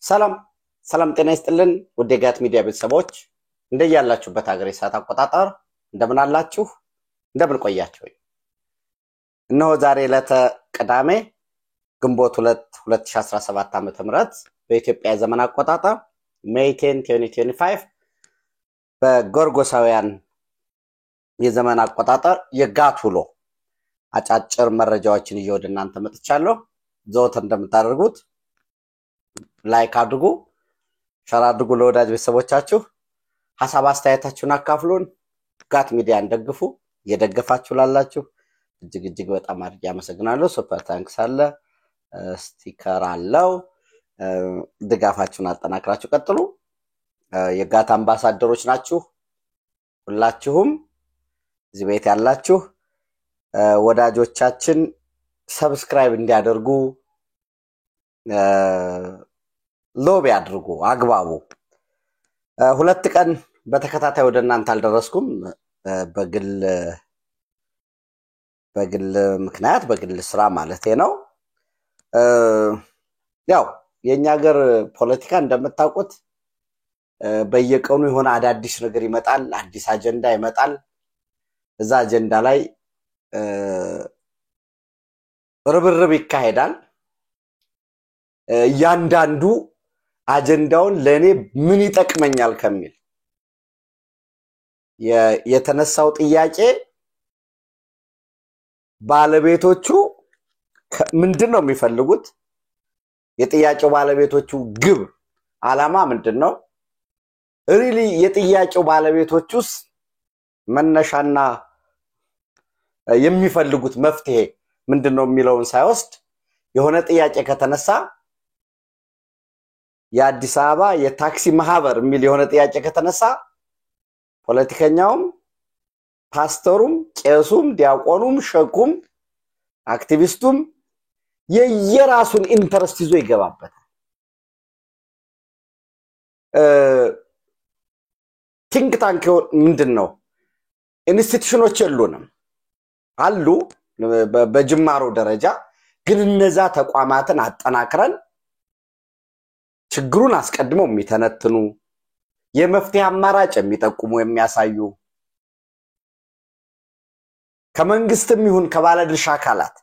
ሰላም ሰላም ጤና ይስጥልን ውድ የጋት ሚዲያ ቤተሰቦች እንደያላችሁበት ሀገር ሰዓት አቆጣጣር እንደምን አላችሁ እንደምን ቆያችሁ እነሆ ዛሬ ለተቀዳሜ ግንቦት 2 2017 ዓ.ም በኢትዮጵያ ዘመን አቆጣጣር ሜይ 10 2025 በጎርጎሳውያን የዘመን አቆጣጠር የጋት ውሎ አጫጭር መረጃዎችን ይወደ እናንተ መጥቻለሁ ዘወትር እንደምታደርጉት ላይክ አድርጉ ሸር አድርጉ ለወዳጅ ቤተሰቦቻችሁ ሐሳብ አስተያየታችሁን አካፍሉን ጋት ሚዲያን ደግፉ የደገፋችሁ ላላችሁ እጅግ በጣም አድርጌ አመሰግናለሁ ሱፐር ታንክስ አለ ስቲከር አለው ድጋፋችሁን አጠናክራችሁ ቀጥሉ የጋት አምባሳደሮች ናችሁ ሁላችሁም እዚህ ቤት ያላችሁ ወዳጆቻችን ሰብስክራይብ እንዲያደርጉ ሎቢ አድርጉ አግባቡ ሁለት ቀን በተከታታይ ወደ እናንተ አልደረስኩም በግል ምክንያት በግል ስራ ማለት ነው ያው የኛ ሀገር ፖለቲካ እንደምታውቁት በየቀኑ የሆነ አዳዲስ ነገር ይመጣል አዲስ አጀንዳ ይመጣል እዛ አጀንዳ ላይ ርብርብ ይካሄዳል ያንዳንዱ አጀንዳውን ለኔ ምን ይጠቅመኛል ከሚል የተነሳው ጥያቄ ባለቤቶቹ ምንድነው የሚፈልጉት የጥያቄው ባለቤቶቹ ግብ አላማ ምንድነው ሪሊ የጥያቄው ባለቤቶቹስ መነሻና የሚፈልጉት መፍትሄ ምንድነው የሚለውን ሳይወስድ የሆነ ጥያቄ ከተነሳ የአዲስ አበባ የታክሲ ማህበር የሚል የሆነ ጥያቄ ከተነሳ ፖለቲከኛውም ፓስተሩም ቄሱም ዲያቆኑም ሸኩም አክቲቪስቱም የየራሱን ኢንተረስት ይዞ ይገባበታል ቲንክ ታንክ ምንድነው ኢንስቲትዩሽኖች የሉንም አሉ በጅማሮ ደረጃ ግን እነዛ ተቋማትን አጠናክረን ችግሩን አስቀድመው የሚተነትኑ የመፍትሄ አማራጭ የሚጠቁሙ የሚያሳዩ ከመንግስትም ይሁን ከባለድርሻ አካላት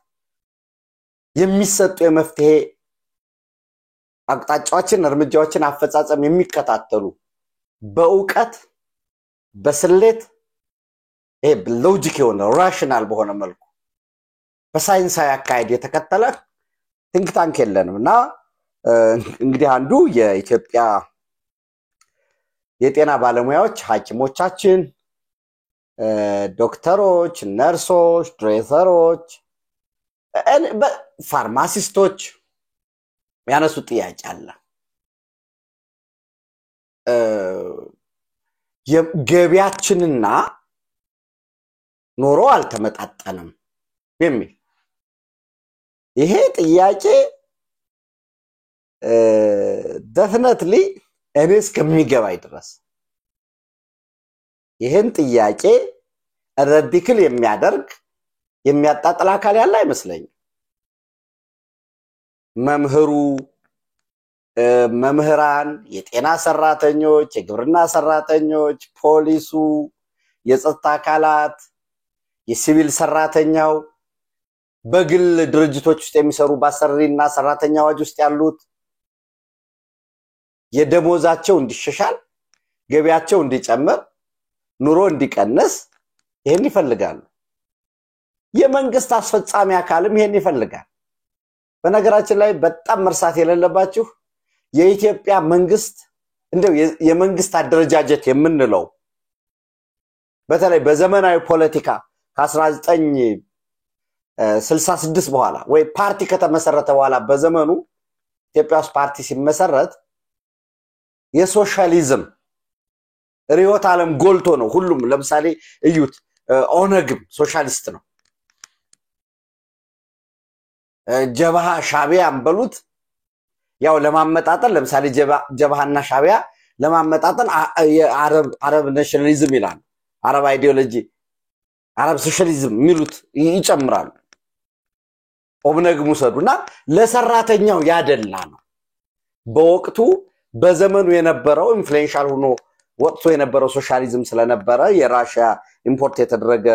የሚሰጡ የመፍትሄ አቅጣጫዎችን እርምጃዎችን አፈጻጸም የሚከታተሉ በእውቀት በስሌት ሎጂክ የሆነ ራሽናል በሆነ መልኩ በሳይንሳዊ አካሄድ የተከተለ ቲንክ ታንክ የለንምና እንግዲህ አንዱ የኢትዮጵያ የጤና ባለሙያዎች ሐኪሞቻችን ዶክተሮች ነርሶች ድሬሰሮች ፋርማሲስቶች ያነሱ ጥያቄ አለ የገቢያችንና ኖሮ አልተመጣጣንም የሚል ይሄ ጥያቄ definitely እኔ እስከሚገባይ ድረስ ይሄን ጥያቄ ረዲክል የሚያደርግ የሚያጣጥል አካል ያለ አይመስለኝም መምህራን የጤና ሰራተኞች የግብርና ሰራተኞች ፖሊሱ የጸጥታ አካላት የሲቪል ሰራተኛው በግል ድርጅቶች ውስጥ የሚሰሩ ባሰሪና ሰራተኛ አዋጅ ውስጥ ያሉት የደሞዛቸው እንዲሻሻል ገቢያቸው እንዲጨምር ኑሮ እንዲቀንስ ይሄን ይፈልጋሉ የመንግስት አስፈጻሚ አካልም ይሄን ይፈልጋል በነገራችን ላይ በጣም መርሳት የሌለባችሁ የኢትዮጵያ መንግስት እንደው የመንግስት አደረጃጀት የምንለው በተለይ በዘመናዊ ፖለቲካ ከ1966 በኋላ ወይ ፓርቲ ከተመሰረተ በኋላ በዘመኑ ኢትዮጵያ ውስጥ ፓርቲ ሲመሰረት የሶሻሊዝም ሪዮት ዓለም ጎልቶ ነው ሁሉም ለምሳሌ እዩት ኦነግም ሶሻሊስት ነው ጀባሃ ሻቢያ አንበሉት ያው ለማመጣጠን ለምሳሌ ጀባሃና ሻቢያ ለማመጣጠን አረብ ናሽናሊዝም ይላል አረብ አይዲዮሎጂ አረብ ሶሻሊዝም ሚሉት ይጨምራሉ ኦብነግ ሙሰዱና ለሰራተኛው ያደላ ነው በወቅቱ በዘመኑ የነበረው ኢንፍሌሽን ሆኖ ወጥቶ የነበረው ሶሻሊዝም ስለነበረ የራሺያ ኢምፖርት የተደረገ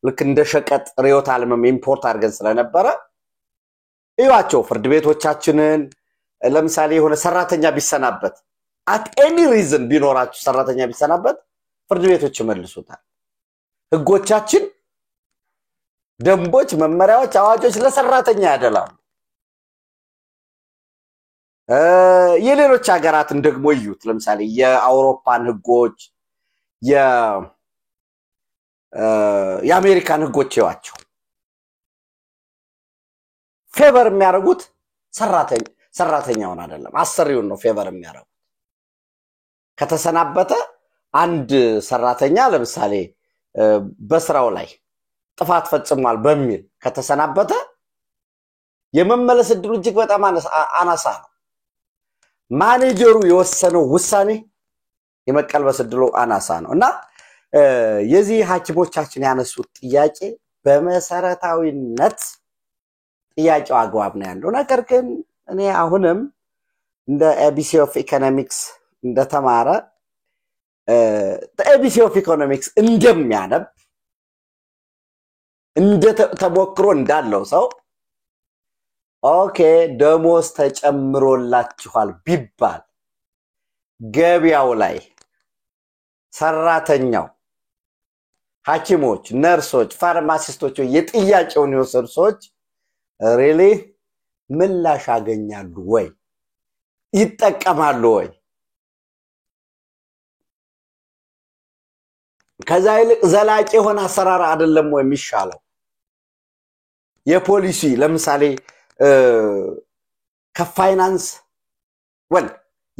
ልክ እንደ ሸቀጥ ሪዮት ዓለምም ኢምፖርት አድርገን ስለነበረ ይዋቸው ፍርድ ቤቶቻችንን ለምሳሌ የሆነ ሰራተኛ ቢሰናበት at any reason ቢኖራችሁ ሰራተኛ ቢሰናበት ፍርድ ቤቶች ይመልሱታል ህጎቻችን ደንቦች መመሪያዎች አዋጆች ለሰራተኛ ያደላሉ የሌሎች ሀገራትን ደግሞ ይዩት ለምሳሌ የአውሮፓን ህጎች የአሜሪካን ህጎች ይዋቸው ፌቨር የሚያደርጉት ሰራተኛውን አይደለም አሰሪውን ነው ፌቨር የሚያደርጉት ከተሰናበተ አንድ ሰራተኛ ለምሳሌ በስራው ላይ ጥፋት ፈጽሟል በሚል ከተሰናበተ የመመለስ እድሉ እጅግ በጣም አናሳ ነው ማኔጀሩ የወሰነው ውሳኔ የመቀልበስ እድሉ አናሳ ነው እና የዚህ ሐኪሞቻችን ያነሱት ጥያቄ በመሰረታዊነት ጥያቄው አግባብ ነው ያለው ነገር ግን እኔ አሁንም እንደ ABC of Economics እንደተማረ ABC of Economics እንደሚያነብ እንደ ተሞክሮ እንዳለው ሰው ኦኬ ደሞዝ ተጨምሮላችኋል ቢባል ገበያው ላይ ሰራተኛው ሐኪሞች ነርሶች ፋርማሲስቶች የጥያቄውን ይወሰዱ ሰዎች ሪሊ ምላሽ ያገኛሉ ወይ ይጠቀማሉ ወይ ከዛ ይልቅ ዘላቂ ሆነ አሰራር አይደለም ወይ የሚሻለው የፖሊሲ ለምሳሌ ከፋይናንስ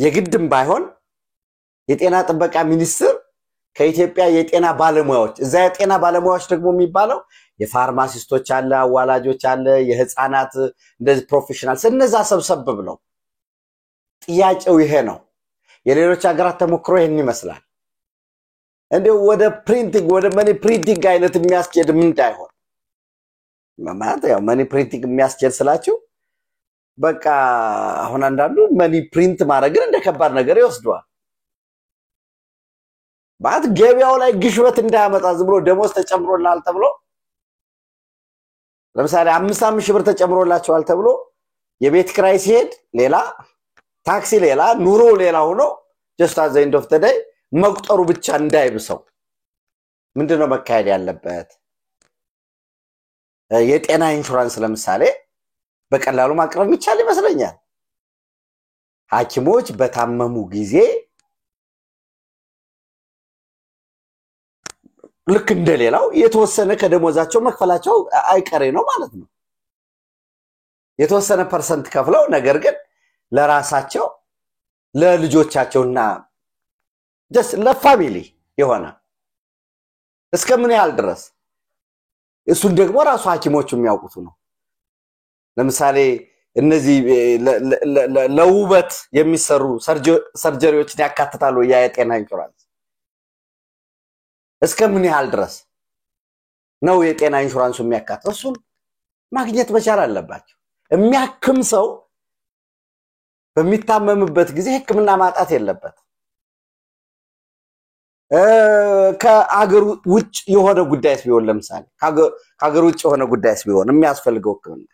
የግድም ባይሆን የጤና ጥበቃ ሚኒስትር ከኢትዮጵያ የጤና ባለሙያዎች እዛ የጤና ባለሙያዎች ደግሞ የሚባለው የፋርማሲስቶች አለ አዋላጆች አለ የህፃናት እንደዚህ ፕሮፌሽናልስ እነዛ ሰብሰብ ብለው ጥያቄው ይሄ ነው የሌሎች ሀገራት ተሞክሮ ይሄን ይመስላል እንደው ወደ ፕሪንቲንግ ወደ መኒ ፕሪንቲንግ አይነት የሚያስኬድ ምን እንዳይሆን ማለት ያው መኒ ፕሪንቲንግ የሚያስኬድ ስላችሁ በቃ አሁን አንዳንዱ መኒ ፕሪንት ማድረግ እንደ ከባድ ነገር ይወስዷል ባድ ገበያው ላይ ግሽበት እንዳያመጣ ዝም ብሎ ደሞዝ ተጨምሮላል ተብሎ ለምሳሌ 5 ሺህ ብር ተጨምሮላችኋል ተብሎ የቤት ክራይ ሲሄድ ሌላ ታክሲ ሌላ ኑሮ ሌላ ሆኖ just at the end of the day መቁጠሩ ብቻ እንዳይብሰው ምንድነው መካሄድ ያለበት የጤና ኢንሹራንስ ለምሳሌ በቀላሉ ማቅረብ ይቻል ይመስለኛል ሐኪሞች በታመሙ ጊዜ ልክ እንደሌላው የተወሰነ ከደሞዛቸው መክፈላቸው አይቀሬ ነው ማለት ነው የተወሰነ ፐርሰንት ከፍለው ነገር ግን ለራሳቸው ለልጆቻቸውና just ለፋሚሊ የሆነ እስከምን ያህል ድረስ እሱን ደግሞ ራሱ ሐኪሞቹ የሚያውቁት ነው ለምሳሌ እነዚህ ለውበት የሚሰሩ ሰርጀሪዎችን ያካትታሉ የጤና ኢንሹራንስ እስከምን ያህል ድረስ ነው የጤና ኢንሹራንሱ የሚያካትተው እሱን ማግኘት መቻል አለባቸው የሚያክም ሰው በሚታመምበት ጊዜ ህክምና ማጣት የለበት ከአገር ውጭ የሆነ ጉዳይስ ቢሆን ለምሳሌ ከአገር ውጭ የሆነ ጉዳይስ ቢሆን የሚያስፈልገው ህክምና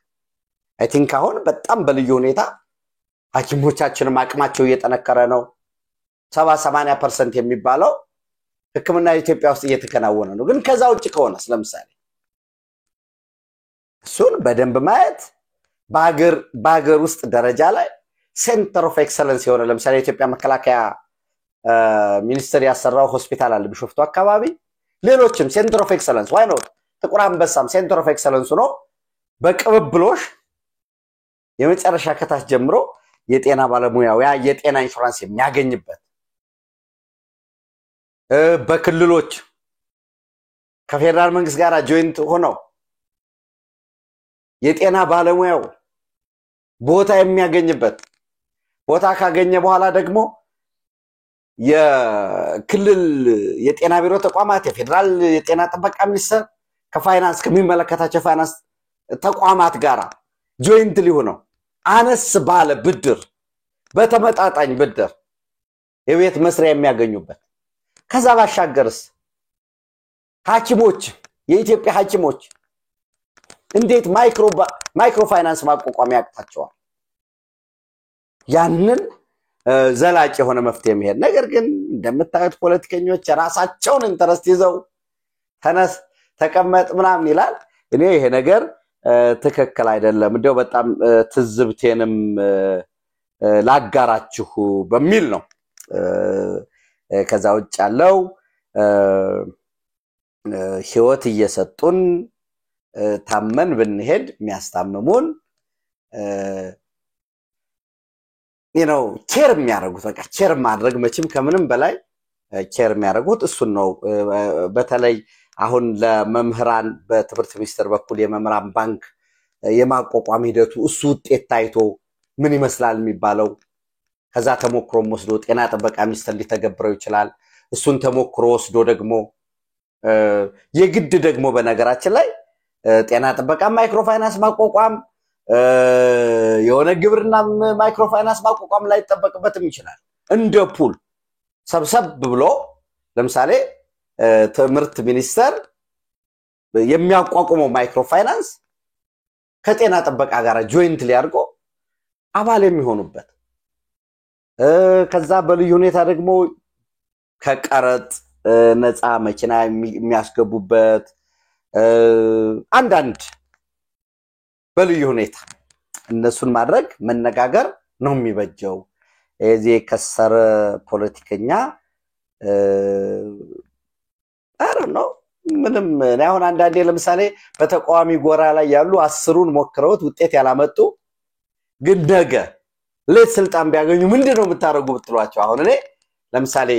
I think አሁን በጣም በልዩ ሁኔታ ሐኪሞቻችንም አቅማቸው እየተነከረ ነው 70-80% የሚባለው ህክምና ኢትዮጵያ ውስጥ እየተከናወነ ነው ግን ከዛ ውጭ ከሆነስ ለምሳሌ እሱን በደንብ ማየት ባገር ውስጥ ደረጃ ላይ ሴንተር ኦፍ ኤክሰለንስ የሆነ ለምሳሌ ኢትዮጵያ መከላከያ ሚኒስትር ያሰራው ሆስፒታል አለ ቢሾፍቱ አካባቢ ሌሎችም ሴንተር ኦፍ ኤክሰለንስ ዋይ ኖት ጥቁር አንበሳም ሴንተር ኦፍ ኤክሰለንስ ነው በቅብብሎሽ የመጨረሻ ከታች ጀምሮ የጤና ባለሙያው የጤና ኢንሹራንስ የሚያገኝበት በክልሎች ከፌደራል መንግስት ጋር ጆይንት ሆነው የጤና ባለሙያው ቦታ የሚያገኝበት ቦታ ካገኘ በኋላ ደግሞ የክልል የጤና ቢሮ ተቋማት የፌደራል የጤና ጥበቃ ሚኒስቴር ከፋይናንስ ከሚመለከታቸው ፋይናንስ ተቋማት ጋራ ጆይንት ሊሆነው አነስ ባለ ብድር በተመጣጣኝ ብድር የቤት መስሪያ የሚያገኙበት ከዛ ባሻገርስ ሐኪሞች የኢትዮጵያ ሐኪሞች እንዴት ማይክሮ ፋይናንስ ማቋቋም ያቅታቸዋል ያንን ዘላቂ የሆነ መፍትሄ መሄድ ነገር ግን እንደምታዩት ፖለቲከኞች ራሳቸውን ኢንተረስት ይዘው ተነስ ተቀመጥ ምናምን ይላል እኔ ይሄ ነገር ትክክል አይደለም እንደው በጣም ትዝብቴንም ላጋራችሁ በሚል ነው ከዛ ውጭ ያለው ህይወት እየሰጡን ታመን ብንሄድ የሚያስታምሙን ኬር የሚያደርጉት በቃ ኬር ማድረግ መቼም ከምንም በላይ ኬር የሚያደርጉት እሱን ነው በተለይ አሁን ለመምህራን በትምህርት ሚኒስቴር በኩል የመምህራን ባንክ የማቋቋም ሂደቱ እሱ ውጤት ታይቶ ምን ይመስላል የሚባለው ከዛ ተሞክሮም ወስዶ ጤና ጥበቃ ሚኒስቴር ሊተገብረው ይችላል እሱን ተሞክሮ ወስዶ ደግሞ የግድ ደግሞ በነገራችን ላይ ጤና ጥበቃ ማይክሮ ፋይናንስ ማቋቋም የሆነ ግብርና ማይክሮ ፋይናንስ ማቋቋም ላይ ተጠበቅበትም ይችላል እንደ ፑል ሰብሰብ ብሎ ለምሳሌ ትምህርት ሚኒስቴር የሚያቋቁመው ማይክሮ ፋይናንስ ከጤና ጥበቃ ጋር ጆይንትሊ አድርጎ አባል የሚሆኑበት ከዛ በልዩ ሁኔታ ደግሞ ከቀረጥ ነፃ መኪና የሚያስገቡበት አንዳንድ በልዩ ሁኔታ እነሱን ማድረግ መነጋገር ነው የሚበጀው እዚህ ከሰረ ፖለቲከኛ ነው ምንም አሁን አንዳንዴ ለምሳሌ በተቋሚ ጎራ ላይ ያሉ 10ን ሞክረውት ውጤት ያላመጡ ግን ነገ ሌት ስልጣን ቢያገኙ ምንድነው የምታረጉ ብትሏቸው አሁን እኔ ለምሳሌ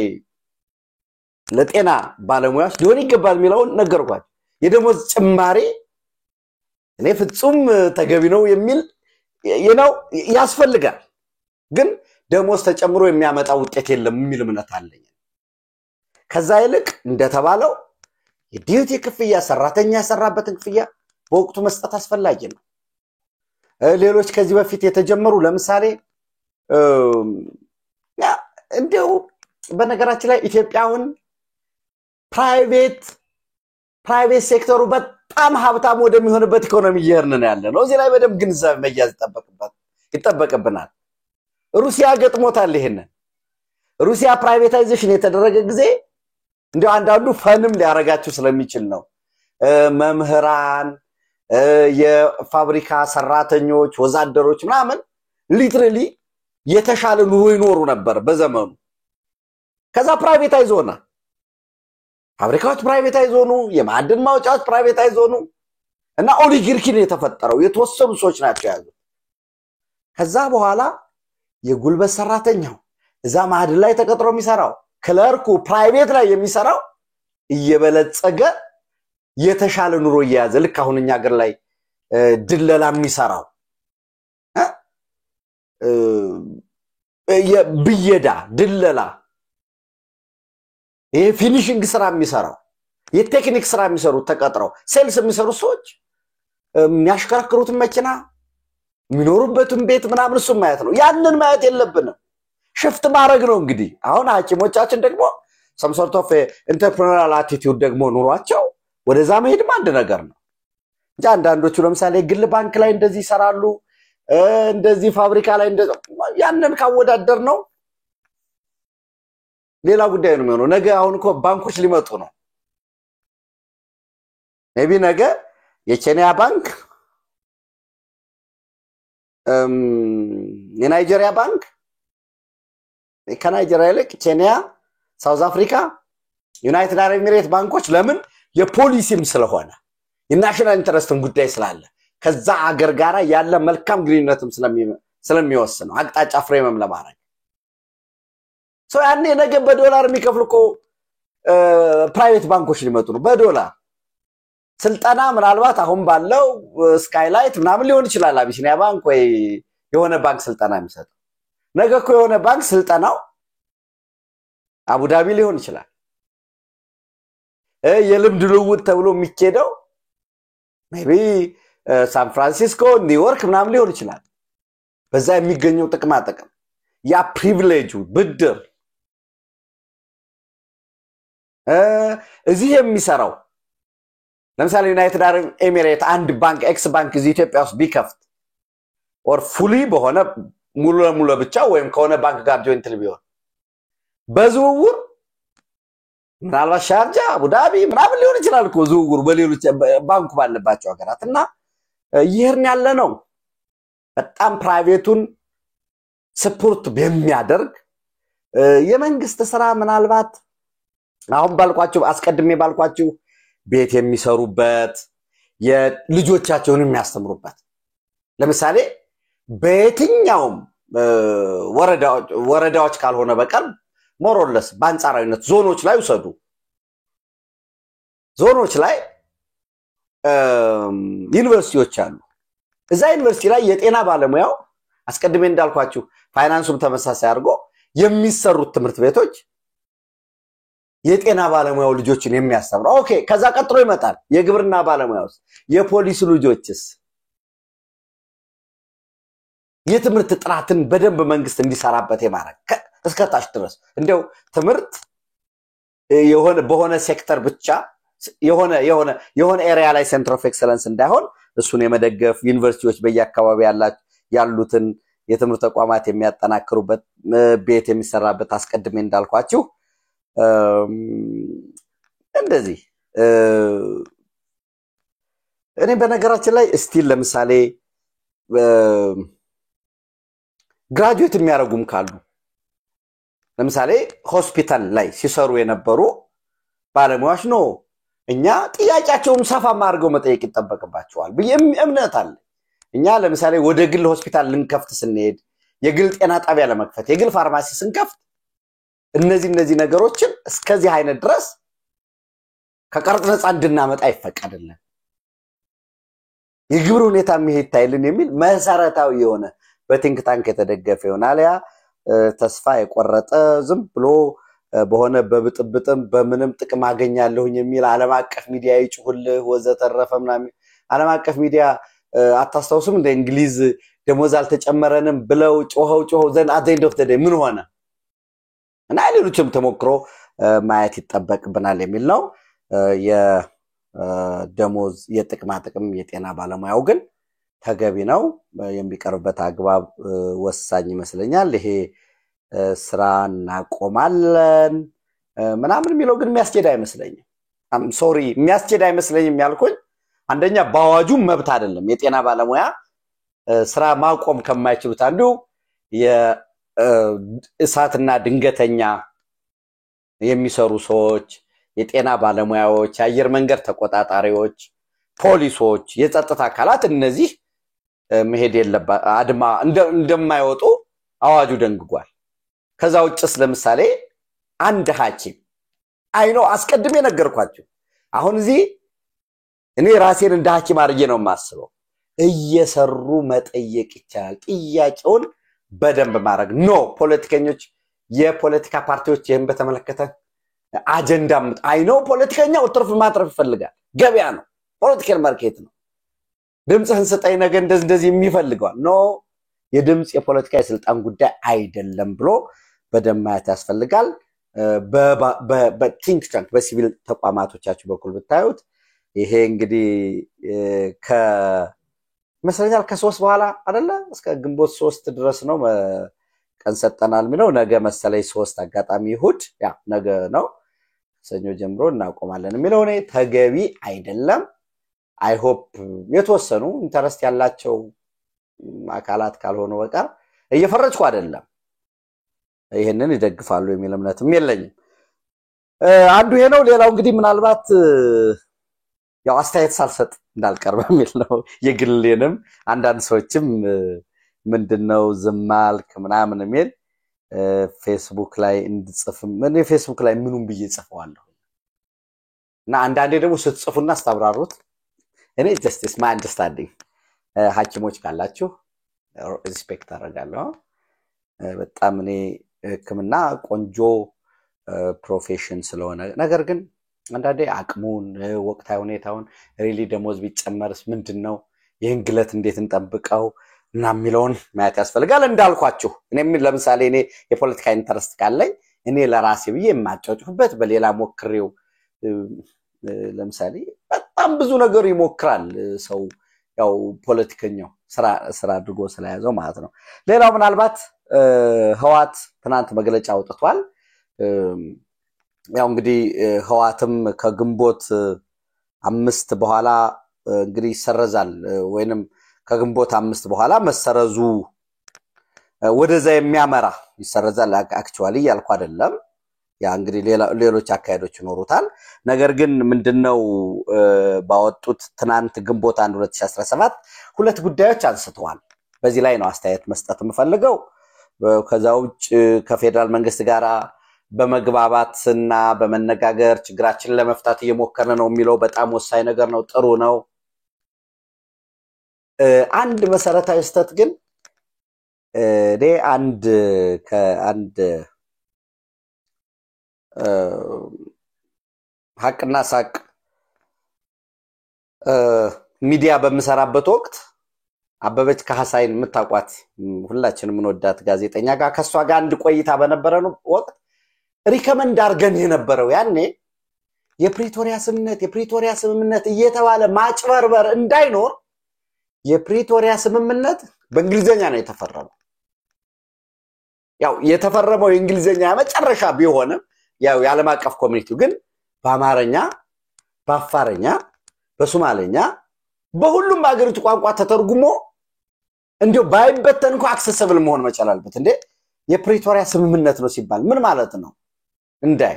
ለጤና ባለሙያዎች ሊሆን ይገባል የሚለው ነገርኳቸው የደሞዝ ጭማሪ እኔ ፍጹም ተገቢ ነው የሚል ያስፈልጋል ግን ደሞዝ ተጨምሮ የሚያመጣ ውጤት የለም የሚል እምነት አለኝ ከዛ ይልቅ እንደተባለው የዲዩቲ ክፍያ ሰራተኛ ያሰራበትን ክፍያ በወቅቱ መስጠት አስፈላጊ ነው ሌሎች ከዚህ በፊት የተጀመሩ ለምሳሌ እንደው በነገራችን ላይ ኢትዮጵያውን ፕራይቬት ሴክተሩ በጣም ሀብታም ወደሚሆንበት ኢኮኖሚ እየሄድን ነው ያለነው እዚህ ላይ በደም ግንዛቤ መያዝ ይጠበቅብናል ሩሲያ ገጥሞታል ይሄን ሩሲያ ፕራይቬታይዜሽን የተደረገ ጊዜ እንደው አንዳንዱ ፈንም ሊያረጋችሁ ስለሚችል ነው መምህራን የፋብሪካ ሰራተኞች ወዛደሮች ምናምን ሊትራሊ የተሻለ ኑሮ ይኖሩ ነበር በዘመኑ ከዛ ፕራይቬታይዝ ሆነ ፋብሪካዎች ፕራይቬታይዝ ሆኑ የማዕድን ማውጫዎች ፕራይቬታይዝ ሆኑ እና ኦሊጋርኪ ነው የተፈጠረው የተወሰኑ ሰዎች ናቸው ያሉት ከዛ በኋላ የጉልበት ሰራተኛው እዛ ማዕድን ላይ ተቀጥሮ የሚሰራው ክለርኩ ፕራይቬት ላይ የሚሰራው እየበለጸገ የተሻለ ኑሮ ይያዘ ልክ አሁንኛ ሀገር ላይ ድለላ የሚሰራው የብየዳ ድለላ ፊኒሺንግ ስራ የሚሰራው የቴክኒክ ስራ የሚሰሩ ተቀጥረው ሴልስ የሚሰሩ ሰዎች የሚያሽከረክሩት መኪና የሚኖሩበትን ቤት ምናምን እሱ ማየት ነው ያንን ማየት የለብንም ሽፍት ማድረግ ነው እንግዲህ አሁን ሐኪሞቻችን ደግሞ some sort of entrepreneurial attitude ደግሞ ኑሯቸው ወደዛ መሄድም አንድ ነገር ነው እንጂ አንዳንዶቹ ለምሳሌ ግል ባንክ ላይ እንደዚህ ይሰራሉ እንደዚህ ፋብሪካ ላይ ያንን ካወዳደር ነው ሌላ ጉዳይ ነው የሚሆነው ነገ አሁን እኮ ባንኮች ሊመጡ ነው ሜቢ ነገ የኬንያ ባንክ የናይጄሪያ ባንክ ከናይጄሪያ ይልቅ ኬንያ ሳውዝ አፍሪካ ዩናይትድ አረብ ኤሚሬት ባንኮች ለምን የፖሊሲም ስለሆነ የናሽናል ኢንተረስትን ጉዳይ ስላለ ከዛ አገር ጋራ ያለ መልካም ግንኙነትም ስለሚወስን ነው አቅጣጫ ፍሬምም ለማድረግ ሶ ያኔ ነገ በዶላር የሚከፍሉኮ ፕራይቬት ባንኮች ሊመጡ ነው በዶላር ስልጣና ምናልባት አሁን ባለው ስካይላይት ምናምን ሊሆን ይችላል አቢሲኒያ ባንክ ወይ የሆነ ባንክ ስልጣና የሚሰጥ ነገ እኮ የሆነ ባንክ ስልጣናው አቡዳቢ ሊሆን ይችላል የልምድ ልውውጥ ተብሎ የሚኬደው ሜቢ ሳን ፍራንሲስኮ ኒውዮርክ ምናምን ሊሆን ይችላል በዛ የሚገኘው ጥቅማ ጥቅም ያ ፕሪቪሌጁ ብድር እዚህ የሚሰራው ለምሳሌ ዩናይትድ አረብ ኤሚሬት አንድ ባንክ ኤክስ ባንክ እዚህ ኢትዮጵያ ውስጥ ቢከፍት ኦር ፉሊ በሆነ ሙሉ ለሙሉ ብቻ ወይም ከሆነ ባንክ ጋር ጆይንት ቢሆን በዝውውር ምናልባት ሻርጃ አቡዳቢ ምናምን ሊሆን ይችላል እኮ ዝውውር በሌሎች ባንኩ ባለባቸው ሀገራትና ይሄርን ያለ ነው በጣም ፕራይቬቱን ሰፖርት በሚያደርግ የመንግስት ስራ ምናልባት አሁን ባልኳችሁ አስቀድሜ ባልኳችሁ ቤት የሚሰሩበት የልጆቻቸውን የሚያስተምሩበት ለምሳሌ በየትኛውም ወረዳዎች ካልሆነ በቀር ሞሮለስ ባንጻራዊነት ዞኖች ላይ ወሰዱ ዞኖች ላይ ዩኒቨርሲቲዎች አሉ እዛ ዩኒቨርሲቲ ላይ የጤና ባለሙያው አስቀድሜ እንዳልኳችሁ ፋይናንሱም ተመሳሳይ አድርጎ የሚሰሩት ትምህርት ቤቶች የጤና ባለሙያው ልጆችን የሚያስተምሩ ኦኬ ከዛ ቀጥሎ ይመጣል የግብርና ባለሙያውስ የፖሊስ ልጆችስ የትምህርት ጥራትን በደንብ መንግስት እንዲሰራበት የማረክ እስከታች ድረስ እንደው ትምህርት በሆነ ሴክተር ብቻ የሆነ ኤሪያ ላይ ሴንተር ኦፍ ኤክሰለንስ እንዳይሆን እሱን የመደገፍ ዩኒቨርሲቲዎች በየአካባቢ ያሉትን የትምህርት ተቋማት የሚያጠናክሩበት ቤት የሚሰራበት አስቀድሜ እንዳልኳችሁ እንደዚህ እኔ በነገራችን ላይ ስቲል ለምሳሌ ግራጁዌት የሚያረጉም ካሉ ለምሳሌ ሆስፒታል ላይ ሲሰሩ የነበሩ ባለሙያዎች ነው እኛ ጥያቄያቸውን ሰፋ ማድርገው መጠየቅ ይተበከባቸዋል በእምነት አለ እኛ ለምሳሌ ወደ ግል ሆስፒታል ልንከፍት ስንሄድ የግል ጤና ጣቢያ ለመክፈት የግል ፋርማሲ ስንከፍት እነዚህ ነገሮችን እስከዚህ አይነት ድረስ ከቀረጥ ነፃ እንድናመጣ ይፈቀድልን የግብር ሁኔታ ይታይልን የሚል መሰረታዊ የሆነ በቲንክ ታንክ የተደገፈ ይሆናል ያ ተስፋ የቆረጠ ዝም ብሎ በሆነ በብጥብጥም በምንም ጥቅም አገኛለሁኝ የሚል ዓለም አቀፍ ሚዲያ ይጭሁልህ ወዘተረፈምና ዓለም አቀፍ ሚዲያ አታስተውሱም እንደ እንግሊዝ ደሞዝ አልተጨመረንም ብለው ጮኸው ዘን at the end of the day ምን ሆነ እና ሌሎችም ተሞክሮ ማየት ይተበቅብናል የሚል ነው የደሞዝ የጥቅም የጤና ባለሙያው ግን ተገቢ ነው የሚቀርበት አግባብ ወሳኝ ይመስለኛል ይሄ ስራና ቆማለን ምናምን የሚለው ግን የሚያስኬድ አይመስለኝም I'm sorry የሚያስኬድ አይመስለኝም ያልኩኝ አንደኛ ባዋጁ መብት አይደለም የጤና ባለሙያ ስራ ማቆም ከማይችሉት አንዱ የእሳትና ድንገተኛ የሚሰሩ ሰዎች የጤና ባለሙያዎች የአየር መንገድ ተቆጣጣሪዎች ፖሊሶች የጸጥታ አካላት እነዚህ መሄድ የለባ አድማ እንደማይወጡ አዋጁ ደንግጓል ከዛ ውጭስ ለምሳሌ አንድ ሐኪም አይኖ አስቀድሜ ነገርኳችሁ አሁን እዚህ እኔ ራሴን እንደ ሐኪም አርጌ ነው ማስበው እየሰሩ መጠየቅ ይቻላል ጥያቄውን በደንብ ማድረግ ኖ ፖለቲከኞች የፖለቲካ ፓርቲዎች ይሄን በተመለከተ አጀንዳም አይኖ ፖለቲከኛው ትርፍ ማትረፍ ይፈልጋል ገበያ ነው ፖለቲካል ማርኬት ነው ድምጽህን ስጠይ ነገ እንደዚህ የሚፈልገው ኖ የድምጽ የፖለቲካ የስልጣን ጉዳይ አይደለም ብሎ በደማያት ያስፈልጋል በቲንክ ታንክ በሲቪል ተቋማቶቻችሁ በኩል ብታዩት ይሄ እንግዲህ መስለኛል ከ3 በኋላ አይደለ እስከ ግንቦት 3 ድረስ ነው ቀን ሰጠናል ሚለው ነገ መሰለይ 3 አጋጣሚ ይሁድ ያ ነገ ነው ሰኞ ጀምሮ እናቆማለን ሚለው ነው ተገቢ አይደለም I hope የተወሰኑ ኢንተረስት ያላቸው አካላት ካልሆነ በቀር እየፈረጅኩ አይደለም ይሄንን ይደግፋሉ የሚል እምነትም የለኝም አንዱ ይሄ ነው ሌላው እንግዲህ ምናልባት ያው አስተያየት ሳልሰጥ እንዳልቀርብ የሚል ነው የግልሌንም አንዳንድ ሰዎችም ምንድነው ዝማልክ ምናምን የሚል ፌስቡክ ላይ እንድጽፍ ምን ፌስቡክ ላይ ምኑን ብዬ ጽፈዋለሁ እና አንዳንዴ ደግሞ ስትጽፉና አስተብራሩት እኔ ጀስቲስ ማይ አንደርስታንዲንግ ሐኪሞች ካላችሁ ሪስፔክት አደርጋለሁ በጣም እኔ ህክምና ቆንጆ ፕሮፌሽን ስለሆነ ነገር ግን አንዳንዴ አቅሙን ወቅታዊ ሁኔታውን ሪሊ ደሞዝ ቢጨመርስ ምንድነው ይሄን ግለት እንዴት እንጠብቀው እና የሚለውን ማየት ያስፈልጋል እንዳልኳችሁ እኔም ለምሳሌ እኔ የፖለቲካ ኢንተረስት ካለኝ እኔ ለራሴ ብዬ የማጫጭሁበት በሌላ ሞክሬው ለምሳሌ በጣም ብዙ ነገር ይሞክራል ሰው ያው ፖለቲከኛው ስራ አድርጎ ስለያዘው ማለት ነው ሌላው ምናልባት ህዋት ትናንት መግለጫ አውጥቷል ያው እንግዲህ ህዋትም ከግንቦት 5 በኋላ እንግዲህ ይሰረዛል ወይንም ከግንቦት 5 በኋላ መሰረዙ ወደዛ የሚያመራ ይሰረዛል አክቹአሊ ያልኩ አይደለም ያ እንግዲህ ሌሎች አካሄዶች ይኖሩታል ነገር ግን ምንድነው ባወጡት ትናንት ግንቦት 1 2017 ሁለት ጉዳዮች አንስተዋል በዚህ ላይ ነው አስተያየት መስጠት የምፈልገው ከዛው ከፌደራል መንግስት ጋራ በመግባባትና በመነጋገር ችግራችንን ለመፍታት እየሞከርን ነው የሚለው በጣም ወሳኝ ነገር ነው ጥሩ ነው አንድ መሰረታዊ ስህተት ግን ከአንድ ሐቅና ሳቅ ሚዲያ በመሰራበት ወቅት አበበች ከሐሳይን መታቋት ሁላችንም እንወዳት ጋዜጠኛ ጋር ከሷ ጋር አንድ ቆይታ በነበረው ወቅት ሪከመንድ አርገን የነበረው ያኔ የፕሪቶሪያ ስምምነት እየተባለ ማጭበርበር እንዳይኖር የፕሪቶሪያ ስምምነት በእንግሊዘኛ ነው የተፈረመው ያው የተፈረመው የእንግሊዘኛ መጨረሻ ቢሆንም ያው የዓለም አቀፍ ኮሚኒቲው ግን በአማርኛ በአፋርኛ በሶማሌኛ በሁሉም ሀገሪቱ ቋንቋ ተተርጉሞ እንዴ ባይበተን እንኳን አክሰሰብል መሆን መቻል አለበት እንዴ የፕሪቶሪያ ስምምነት ነው ሲባል ምን ማለት ነው እንዳይ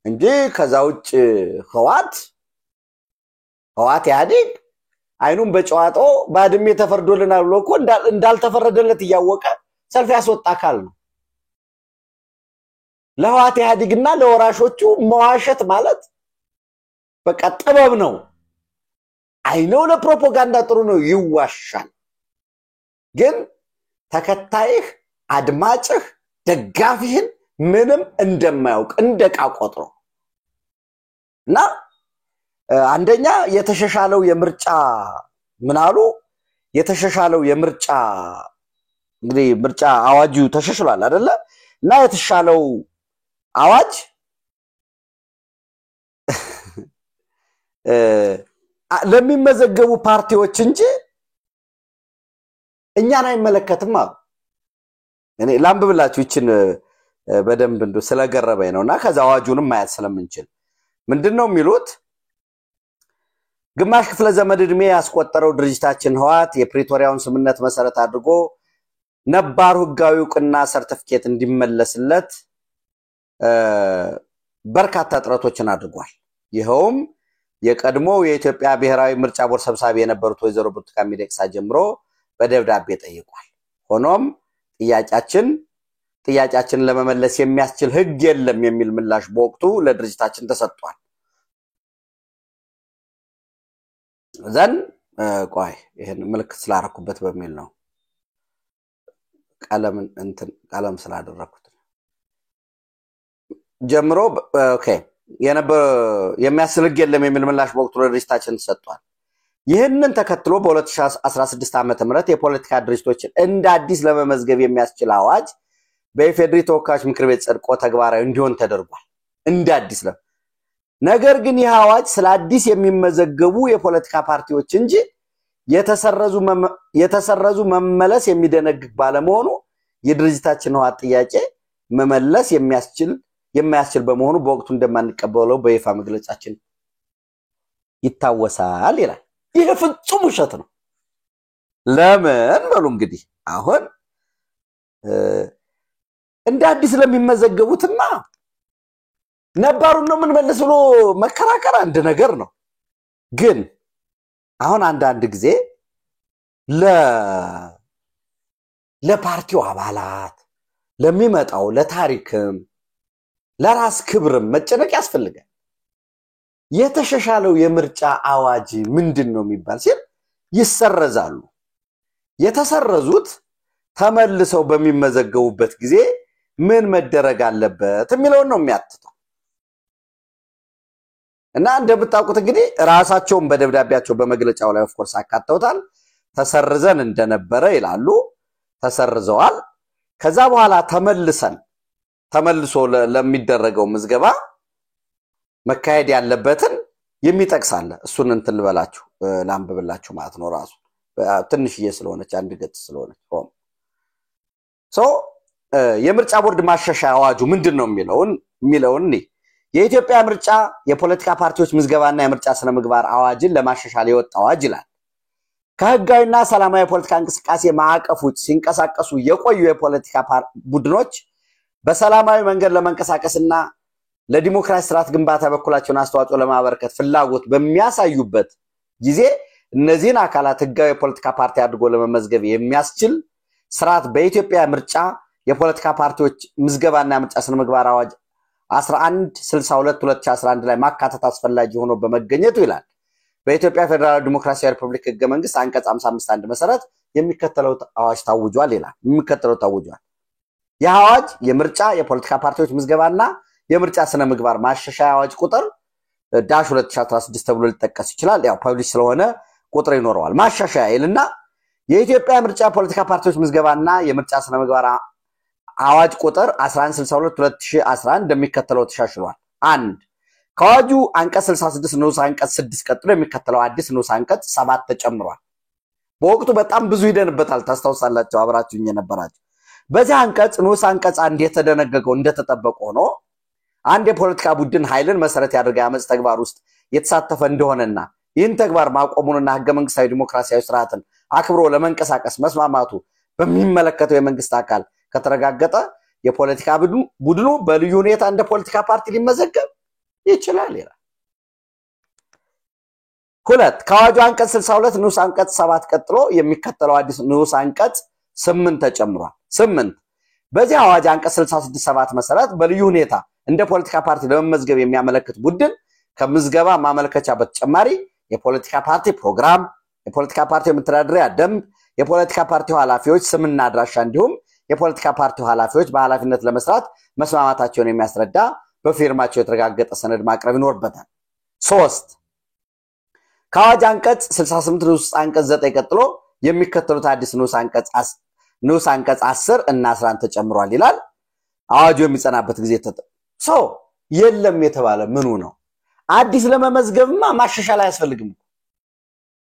እንጂ ከዛው ህዋት ያዲግ አይኑን በጨዋጦ ባድሜ ተፈርዶልናል ብሎ እኮ እንዳልተፈረደለት ያወቀ ሰልፍ ያስወጣ አካል ነው ለህዋት ያዲግና ለወራሾቹ መዋሸት ማለት በቃ ጥበብ ነው አይነው ለፕሮፓጋንዳ ጥሩ ነው ይዋሻል ግን ተከታይህ አድማጭህ ደጋፊህን ምንም እንደማያውቅ እንደቃቆጥሮ እና አንደኛ የተሸሻለው የምርጫ ምናሉ የተሸሻለው የምርጫ እንግዲህ ምርጫ አዋጁ ተሸሽሏል አይደለ እና የተሻለው አዋጅ ለሚመዘገቡ ፓርቲዎች እንጂ እኛን አይመለከትም አሉ እኔ ላምብብላችሁ ይችን በደንብ እንዶ ስለገረበኝ ነውና ከዛ አዋጁንም ማየት ስለምንችል ምንድነው የሚሉት ግማሽ ክፍለ ዘመን እድሜ ያስቆጠረው ድርጅታችን ህዋት የፕሪቶሪያውን ስምምነት መሰረት አድርጎ ነባሩ ህጋዊ ዕውቅና ሰርቲፊኬት እንዲመለስለት በርካታ ጥረቶችን አድርጓል ይሄውም የቀድሞ የኢትዮጵያ ብሔራዊ ምርጫ ቦርድ ሰብሳቢ የነበሩት ወይዘሮ ብርቱካን ሚደቅሳ ጀምሮ በደብዳቤ ጠይቋል ሆኖም ጥያቄያችን ለመመለስ የሚያስችል ህግ የለም የሚል ምላሽ በወቅቱ ለድርጅታችን ተሰጥቷል ዘን ቆይ ይሄን ምልክት ስላረኩበት በሚል ነው ቀለም ስላደረኩት ጀምሮ ኦኬ የሚያስችል ህግ የለም የሚል ምላሽ በወቅቱ ለድርጅታችን ተሰጥቷል ይህንን ተከትሎ በ2016 ዓመተ ምህረት የፖለቲካ ድርጅቶችን እንደ አዲስ ለመመዝገብ የሚያስችል አዋጅ በኢፌድሪ ተወካዮች ምክር ቤት ጸድቆ ተግባራዊ እንዲሆን ተደርጓል እንደ አዲስ ነገር ግን ይህ አዋጅ ስለ አዲስ የሚመዘገቡ የፖለቲካ ፓርቲዎች እንጂ የተሰረዙ መመለስ የሚደነግግ ባለመሆኑ የድርጅታችን ህዋት ጥያቄ መመለስ የማያስችል በመሆኑ በወቅቱ እንደማንቀበለው በይፋ መግለጫችን ይታወሳል ይላል ይሄ ፍጹም ውሸት ነው ለምን በሉ እንግዲህ አሁን እንደ አዲስ ለሚመዘገቡትና ነባሩን ነው ምን መልስ ብሎ መከራከር አንድ ነገር ነው ግን አሁን አንድ ጊዜ ለፓርቲው አባላት ለሚመጣው ለታሪክም ለራስ ክብርም መጨነቅ ያስፈልጋል የተሸሻለው የምርጫ አዋጅ ምንድነው የሚባል ሲል ይሰረዛሉ የተሰረዙት ተመልሰው በሚመዘገቡበት ጊዜ ምን መደረግ አለበት የሚለው ነው የሚያትተው እና እንደምታውቁት እንግዲህ ራሳቸውን በደብዳቤያቸው በመግለጫው ላይ ኦፍ ኮርስ አካተውታል ተሰርዘን እንደነበረ ይላሉ ተሰርዘዋል ከዛ በኋላ ተመልሶ ለሚደረገው ምዝገባ መካሄድ ያለበትን የሚጠቅሳለ እሱን እንትን ልበላችሁ ላምብብላችሁ ማለት ነው ራሱ ትንሽዬ ስለሆነች አንድ ገጽ ስለሆነች የምርጫ ቦርድ ማሻሻያ አዋጁ ምንድነው የሚለውን የኢትዮጵያ ምርጫ የፖለቲካ ፓርቲዎች ምዝገባና የምርጫ ስነ ምግባር አዋጅን ለማሻሻል የወጣው አዋጅ ይላል ከህጋዊና ሰላማዊ የፖለቲካ እንቅስቃሴ ማዕቀፎች ሲንቀሳቀሱ የቆዩ የፖለቲካ ቡድኖች በሰላማዊ መንገድ ለመንቀሳቀስና ለዲሞክራሲ ስርዓት ግንባታ በኩላቸውን አስተዋጽኦ ለማበረከት ፍላጎት በሚያሳዩበት ጊዜ እነዚህን አካላት ህጋዊ የፖለቲካ ፓርቲ አድርጎ ለመመዝገብ የሚያስችል ስርዓት በኢትዮጵያ ምርጫ የፖለቲካ ፓርቲዎች ምዝገባና ምርጫ ስነ ምግባር አዋጅ 1162/2011 ላይ ማካተት አስፈላጊ ሆኖ በመገኘቱ ይላል በኢትዮጵያ ፌደራል ዲሞክራሲያዊ ሪፐብሊክ ህገ መንግስት አንቀጽ 55 መሰረት የሚከተለው አዋጅ ታውጇል ይላል የአዋጅ የምርጫ የፖለቲካ ፓርቲዎች ምዝገባና የምርጫ ስነ ምግባር ማሻሻያ አዋጅ ቁጥር -2016 ተብሎ ሊጠቀስ ይችላል ያው ፐብሊሽ ስለሆነ ቁጥር ይኖረዋል ማሻሻያ ይልና የኢትዮጵያ ምርጫ ፖለቲካ ፓርቲዎች ምዝገባና የምርጫ ስነ ምግባር አዋጅ ቁጥር 1162/2011 እንደሚከተለው ተሻሽሏል 1 ከአዋጁ አንቀጽ 66 ንዑስ አንቀጽ 6 ቀጥሎ የሚከተለው አዲስ ንዑስ አንቀጽ 7 ተጨምሯል በወቅቱ በጣም ብዙ ይደንበታል ታስተውሳላችሁ አብራችሁኝ የነበራችሁ በዚህ አንቀጽ ንዑስ አንቀጽ 1 የተደነገገው እንደተጠበቀ ሆኖ አንድ የፖለቲካ ቡድን ኃይልን መሰረት ያደረገ አመጽ ተግባር ውስጥ የተሳተፈ እንደሆነና ይህን ተግባር ማቆሙንና ህገ መንግስታዊ ዲሞክራሲያዊ ስርዓትን አክብሮ ለመንቀሳቀስ መስማማቱ በሚመለከተው የመንግስት አካል ከተረጋገጠ የፖለቲካ ቡድኑ በልዩ ሁኔታ እንደ ፖለቲካ ፓርቲ ሊመዘገብ ይችላል ይላል 2 ከአዋጁ አንቀጽ 62 ንዑስ አንቀጽ 7 ቀጥሎ የሚከተለው አዲስ ንዑስ አንቀጽ 8 ተጨምሯል 8 በዚህ አዋጅ አንቀጽ 66/7 መሰረት በልዩ ሁኔታ እንደ ፖለቲካ ፓርቲ ለመመዝገብ የሚያመለክት ቡድን ከምዝገባ ማመልከቻ በተጨማሪ የፖለቲካ ፓርቲ ፕሮግራም የፖለቲካ ፓርቲ መተዳደሪያ ደንብ የፖለቲካ ፓርቲው ኃላፊዎች ስምና አድራሻ እንዲሁም የፖለቲካ ፓርቲው ኃላፊዎች በኃላፊነት ለመስራት መስማማታቸውን የሚያስረዳ በፊርማቸው የተረጋገጠ ሰነድ ማቅረብ ይኖርበታል 3 ከአዋጅ አንቀጽ 68 ንዑስ አንቀጽ 9 ቀጥሎ የሚከተሉት አዲስ ንዑስ አንቀጽ 10 እና 11 ተጨምሯል ይላል አዋጁ የሚጸናበት ጊዜ የለም የተባለ ምኑ ነው አዲስ ለመመዝገብማ ማሻሻል አያስፈልግም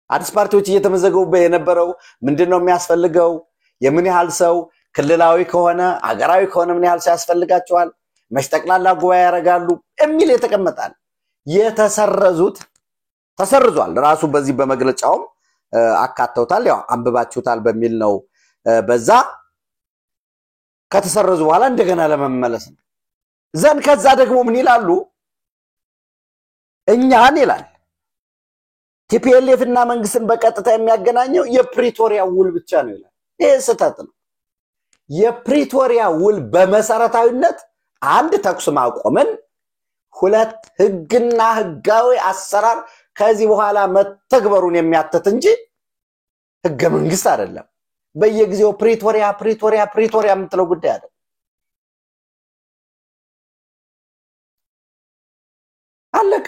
አዲስ ፓርቲዎች እየተመዘገቡ የነበረው ምንድነው የሚያስፈልገው የምን ያህል ሰው ክልላዊ ከሆነ አገራዊ ከሆነ ምን ያህል ሰው ያስፈልጋቸዋል መሽጠቅላላ ጉባኤ ያረጋሉ እሚል የተቀመጣል የተሰረዙት ተሰርዟል ራሱ በዚህ በመግለጫው አካተውታል ያው አንብባችሁታል በሚል ነው በዛ ከተሰረዙ በኋላ እንደገና ለመመለስ ነው ዘን ከዛ ደግሞ ምን ይላሉ እኛን ይላል ቲፒኤልኤፍ እና መንግስትን በቀጥታ የሚያገናኘው የፕሪቶሪያ ውል ብቻ ነው ይላል ይሄ ስህተት ነው የፕሪቶሪያ ውል በመሰረታዊነት አንድ ተኩስ ማቆምን ሁለት ህግና ህጋዊ አሰራር ከዚህ በኋላ መተግበሩን የሚያተት እንጂ ህገ መንግስት አይደለም በየጊዜው ፕሪቶሪያ የምትለው ጉዳይ አይደለም አለቀ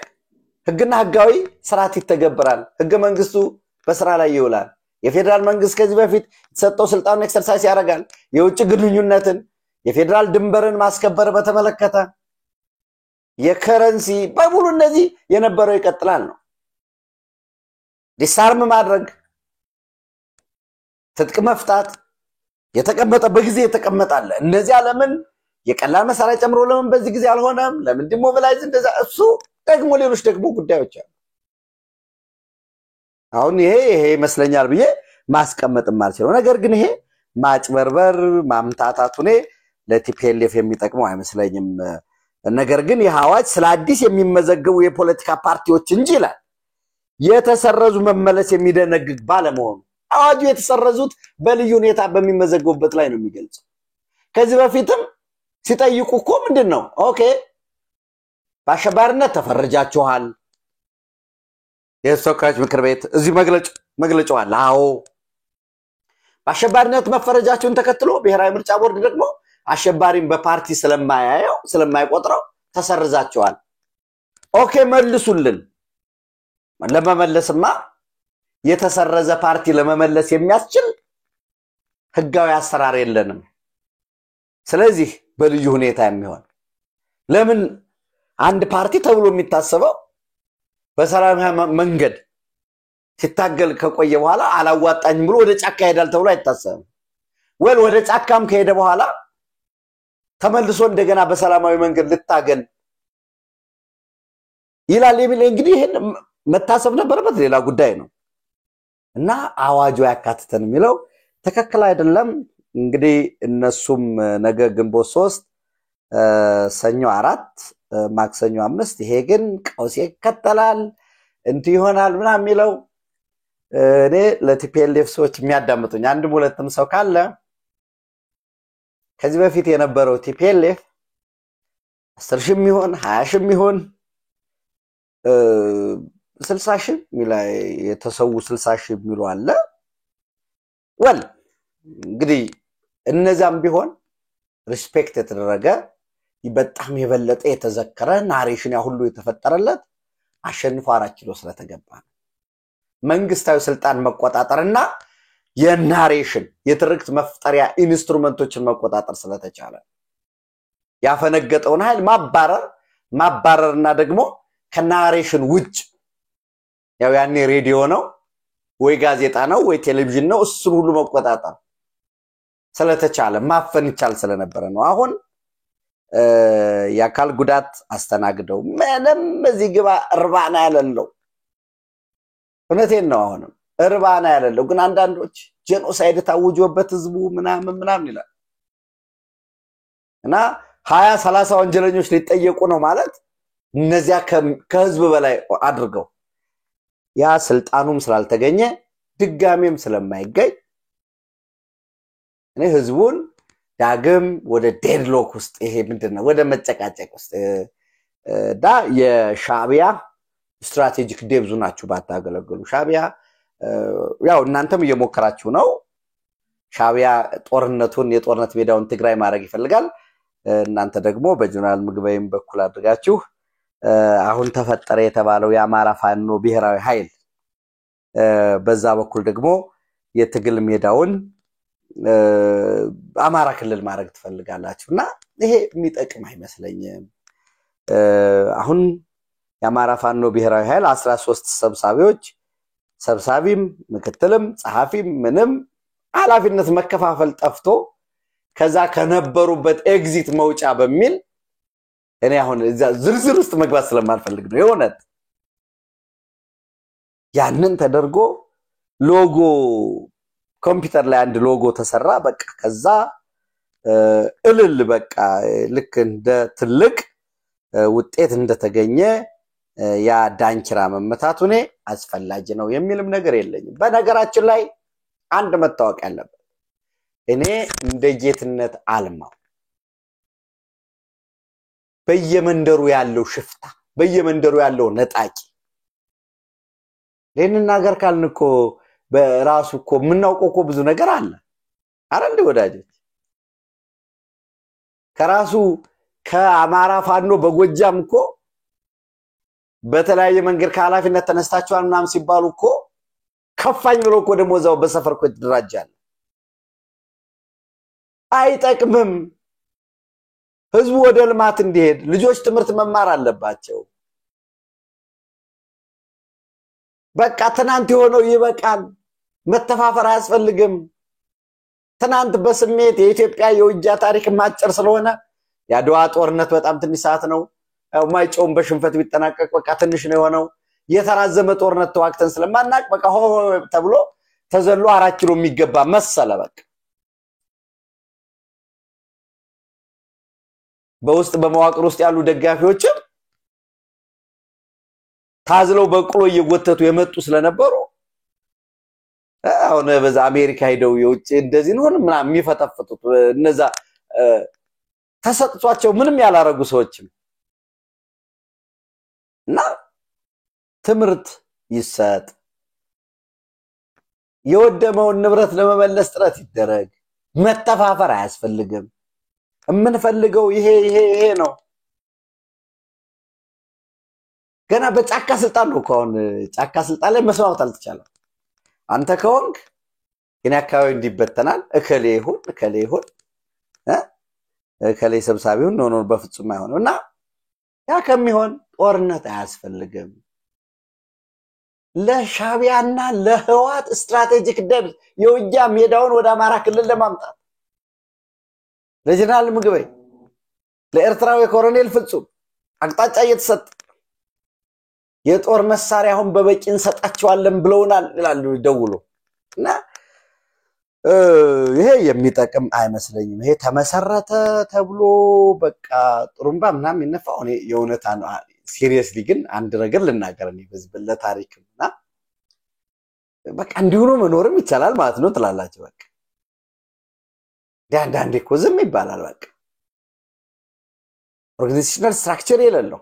ህግና ህጋዊ ስርዓት ይተገበራል ህገ መንግስቱ በስራ ላይ ይውላል የፌደራል መንግስት ከዚህ በፊት የተሰጠው ስልጣኑን ኤክሰርሳይዝ ያደርጋል የውጭ ግንኙነትን የፌደራል ድንበርን ማስከበር በተመለከተ የከረንሲ በሙሉ እነዚህ የነበረው ይቀጥላል ነው ዲሳርም ማድረግ ትጥቅ መፍታት የተቀመጠ በጊዜ የተቀመጣለ እነዚህ ዓለምን የቀላል መሳሪያ ጨምሮ ለምን በዚህ ጊዜ አልሆነም ለምን ዲሞቢላይዝ እንደዛ እሱ ደግሞ ሌሎች ደግሞ ጉዳዮች አሉ አሁን ይሄ ይመስለኛል ብዬ ማስቀመጥ ማለት ነው ነገር ግን ይሄ ማጭበርበር ማምታታቱ ነው ለቲፒኤልኤፍ የሚጠቅመው አይመስለኝም ነገር ግን የሐዋጅ ስለ አዲስ የሚመዘገቡ የፖለቲካ ፓርቲዎች እንጂ ይላል የተሰረዙ መመለስ የሚደነግግ ባለመሆኑ አዋጁ የተሰረዙት በልዩ ሁኔታ በሚመዘገቡበት ላይ ነው የሚገልጸው ከዚህ በፊትም ሲጠይቁ እኮ ምንድነው ኦኬ በአሸባሪነት ተፈርጃችኋል የሶክራቲስ ምክር ቤት እዚህ መግለጫው አለ አዎ በአሸባሪነት መፈረጃቸውን ተከትሎ ብሔራዊ ምርጫ ቦርድ ደግሞ አሸባሪን በፓርቲ ስለማይቆጥረው ተሰርዛቸዋል ኦኬ መልሱልን ለመመለስማ የተሰረዘ ፓርቲ ለመመለስ የሚያስችል ህጋዊ አሰራር የለንም ስለዚህ በልዩ ሁኔታ የሚሆን ለምን አንድ ፓርቲ ተብሎ የሚታሰበው በሰላማዊ መንገድ ሲታገል ከቆየ በኋላ አላዋጣኝ ብሎ ወደ ጫካ ሄዳል ተብሎ አይታሰብም ወደ ጫካም ከሄደ በኋላ ተመልሶ እንደገና በሰላማዊ መንገድ ልታገል ይላል የሚል እንግዲህ ይሄን መታሰብ ነበርበት ሌላ ጉዳይ ነው እና አዋጁ ያካተተን የሚለው ተከክለ አይደለም እንግዲህ እነሱም ነገ ግንቦት 3 ሰኞ 4 ማክሰኞ 5 ይሄ ግን ቀውስ ይከተላል እንት ይሆናል ምናምን የሚለው እኔ ለቲፒኤልኤፍ ሰዎች የሚያዳምጡኝ አንድም ሁለትም ሰው ካለ ከዚህ በፊት የነበረው ቲፒኤልኤፍ 10 ሺህ ይሆን 20 ሺህ ይሆን 60 ሺህ ሚላ የተሰው 60 ሺህ ሚሉ አለ እንግዲህ እነዛም ቢሆን ሪስፔክት የተደረገ በጣም የበለጠ የተዘከረ ናሬሽን ያ ሁሉ የተፈጠረለት አሸንፎ 4 ኪሎ ስለተገባ መንግስታዊ ስልጣን መቆጣጠርና የናሬሽን የትርክት መፍጠሪያ ኢንስትሩመንቶችን መቆጣጠር ስለተቻለ ያፈነገጠውን ኃይል ማባረርና ደግሞ ከናሬሽን ውጭ ያው ያኔ ሬዲዮ ነው ወይ ጋዜጣ ነው ወይ ቴሌቪዥን ነው እሱን ሁሉ መቆጣጠር ስለተቻለ ማፈን ይቻል ስለነበረ ነው አሁን ያካል ጉዳት አስተናግደው ምንም እዚህ ግባ እርባና ያለለው እነቴን ነው አሁን እርባና ያለለው ግን አንዳንዶች ጄኖሳይድ ታውጆበት ህዝቡ ምናምን ይላል እና 20 30 ወንጀለኞች ሊጠየቁ ነው ማለት እነዚያ ከህዝብ በላይ አድርገው ያ ስልጣኑም ስላልተገኘ ድጋሜም ስለማይገኝ እኔ ህዝቡን ዳግም ወደ ዴድሎክ ውስጥ ይሄ ምንድነው ወደ መጨቃጨቅ ውስጥ ዳ የሻቢያ ስትራቴጂክ ዴብዙ ናችሁ ባታገለግሉ ሻቢያ ያው እናንተም እየሞከራችሁ ነው ሻቢያ የጦርነት ሜዳውን ትግራይ ማድረግ ይፈልጋል እናንተ ደግሞ በጀነራል ምግበይም በኩል አድርጋችሁ አሁን ተፈጠረ የተባለው የአማራ ፋኖ ብሔራዊ ኃይል በዛ በኩል ደግሞ የትግል ሜዳውን አማራ ክልል ማድረግ ትፈልጋላችሁና ይሄ የሚጠቅም አይመስለኝም አሁን የአማራ ፋኖ ብሔራዊ ኃይል 13 ሰብሳቢም ምክትልም ጸሐፊም ምንም ኃላፊነት መከፋፈል ጠፍቶ ከዛ ከነበሩበት ኤግዚት መውጫ በሚል እኔ አሁን እዛ ዝርዝር ውስጥ መግባት ስለማልፈልግ ነው የሆነት ያንን ተደርጎ ሎጎ ኮምፒውተር ላይ አንድ ሎጎ ተሰራ በቃ ከዛ እልል በቃ ልክ እንደ ትልቅ ውጤት እንደተገኘ ያ ዳንኪራ መመታቱኔ አስፈላጊ ነው የሚልም ነገር የለኝም በነገራችን ላይ አንድ መታወቅ ያለበት እኔ እንደ ጌትነት አልማው በየመንደሩ ያለው ሽፍታ በየመንደሩ ያለው ነጣቂ ለነናገር ካልንኮ በራሱ እኮ ምናውቀው ብዙ ነገር አለ አረንዴ ወዳጆች ከራሱ ከአማራ ፋኖ በጎጃም እኮ በተለያየ መንገድ ከኃላፊነት ተነስታችኋል ምናም ሲባሉ እኮ ከፋኝ ብሎ እኮ ደሞዛው በሰፈር እኮ ይደራጃል አይጠቅምም ህዝቡ ወደ ልማት እንዲሄድ ልጆች ትምህርት መማር አለባቸው በቃ ትናንት የሆነው ይበቃል መተፋፈር አያስፈልግም ትናንት በስሜት የኢትዮጵያ የውጊያ ታሪክ ማጨር ስለሆነ ያድዋ ጦርነት በጣም ትንሽ ሰዓት ነው ማይጮም በሽንፈት ቢጠናቀቅ በቃ ትንሽ ነው የሆነው የተራዘመ ጦርነት ተዋክተን ስለማናቅ በቃ ሆ ተብሎ ተዘሎ 4 ኪሎ የሚገባ መሰለ በቃ በውስጥ በመዋቅር ውስጥ ያሉ ደጋፊዎችም ታዝለው በቅሎ እየጎተቱ የመጡ ስለነበሩ አሁን በዛ አሜሪካ ሄደው የውጭ እንደዚህ ነው ምናምን የሚፈተፍቱት እነዛ ተሰጥቷቸው ምንም ያላረጉ ሰዎችም እና ትምርት ይሰጥ የወደመውን ንብረት ለመመለስ ጥረት ይደረግ መተፋፈር አያስፈልግም እምንፈልገው ይሄ ነው ገና በጫካ ስልጣን ነው ኮን ጫካ ስልጣን ላይ መስማማት አልተቻለም አንተ ከሆንክ ግን አካባቢ እንዲበተናል እከሌ ይሁን እከሌ ሰብሳቢውን ነው በፍጹም አይሆንምና ያ ከሚሆን ጦርነት አያስፈልግም ለሻቢያና ለህዋት ስትራቴጂክ ደብዝ የውጊያ ሜዳውን ወደ አማራ ክልል ለማምጣት ለጀነራል ምግበይ ለኤርትራው ኮሎኔል ፍጹም አቅጣጫ እየተሰጠ የጦር መሳሪያ አሁን በበቂ እንሰጣቸዋለን ብለውናል ይላሉ ደውሎ እና ይሄ የሚጠቅም አይመስለኝም ይሄ ተመሰረተ ተብሎ በቃ ጥሩምባ ምናምን ይነፋው እኔ የእውነት ሲሪየስሊ ግን አንድ ነገር ልናገርኝ በዚህ ለታሪክና በቃ እንዲሁ ነው መኖርም ይቻላል ማለት ነው ትላላችሁ በቃ ዳንዳንዴ እኮ ዝም ይባላል በቃ ኦርጋናይዜሽናል ስትራክቸር የሌለው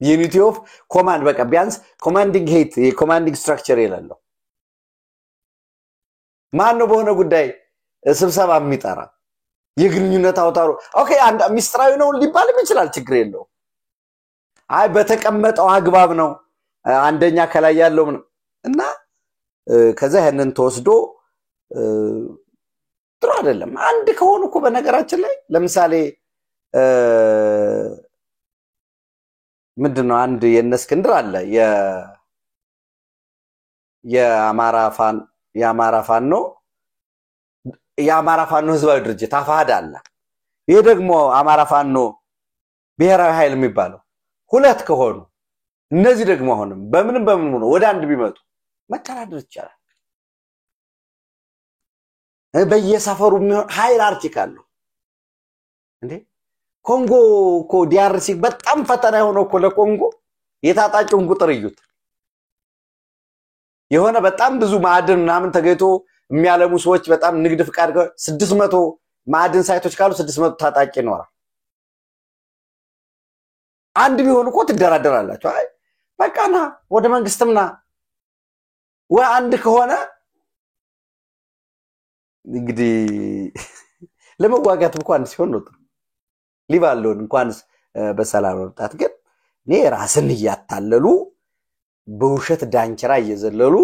ዩኒቲ ኦፍ ኮማንድ በቃ ቢያንስ ኮማንዲንግ ሄት የኮማንዲንግ ስትራክቸር የሌለው ማን ነው በሆነ ጉዳይ ስብሰባ የሚጠራ የግንኙነት አውታሩ ኦኬ አንድ ሚስጥራዊ ነው ሊባልም ይችላል ችግር የለው አይ በተቀመጠው አግባብ ነው አንደኛ ከላይ ያለው እና ከዛ ያንን ተወስዶ ጥሩ አይደለም አንድ ከሆኑ እኮ በነገራችን ላይ ለምሳሌ ምንድነው አንድ የነስክንድር አለ የአማራ ፋኖ ህዝባዊ ድርጅት አፋሃድ አለ ይሄ ደግሞ አማራ ፋኖ ብሔራዊ ኃይል የሚባለው ሁለት ከሆኑ እነዚህ ደግሞ አሁንም በምን ነው ወደ አንድ ቢመጡ መተዳደር ይቻላል በየሰፈሩ ሃይራርኪካል ነው እንዴ ኮንጎ ኮ ዲአርሲ በጣም ፈተና ሆኖ እኮ ለኮንጎ የታጣጭውን ቁጥር ይዩት የሆነ በጣም ብዙ ማዕድን ምናምን ተገይቶ የሚያለሙ ሰዎች በጣም ንግድ ፍቃድ 600 ማዕድን ሳይቶች ካሉ 600 ታጣቂ ይኖራል አንድ ቢሆን እኮ ትደራደራላችሁ አይ በቃና ወደ መንግስትምና ወይ አንድ ከሆነ እንግዲህ ለመዋጋት እንኳን ሲሆን ነው ሊባሎን እንኳን በሰላም ወጣት ግን እኔ ራስን ያታለሉ በውሸት ዳንቸራ እየዘለሉ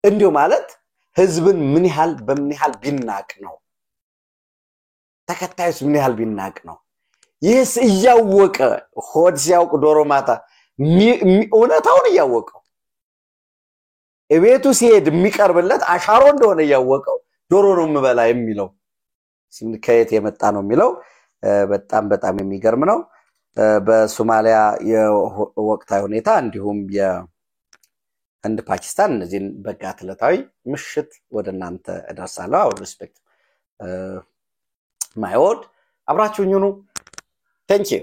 እንዲው ማለት ህዝብን ምን ያህል በምን ያህል ቢናቅ ነው ተከታዩስ ምን ያህል ቢናቅ ነው ይህስ እያወቀ ሆድ ሲያውቅ ዶሮ ማታ እውነታውን እያወቀው እቤቱ ሲሄድ የሚቀርብለት አሻሮ እንደሆነ እያወቀው ዶሮ ነው የምበላ የሚለው ከየት የመጣ ነው የሚለው በጣም የሚገርም ነው በሶማሊያ የወቅታዊ ሁኔታ እንዲሁም የህንድ ፓኪስታን እነዚህን በጋት ዕለታዊ ምሽት ወደናንተ እደርሳለሁ አው ሪስፔክት ማይ ወርድ አብራችሁኝ ሁኑ Thank you.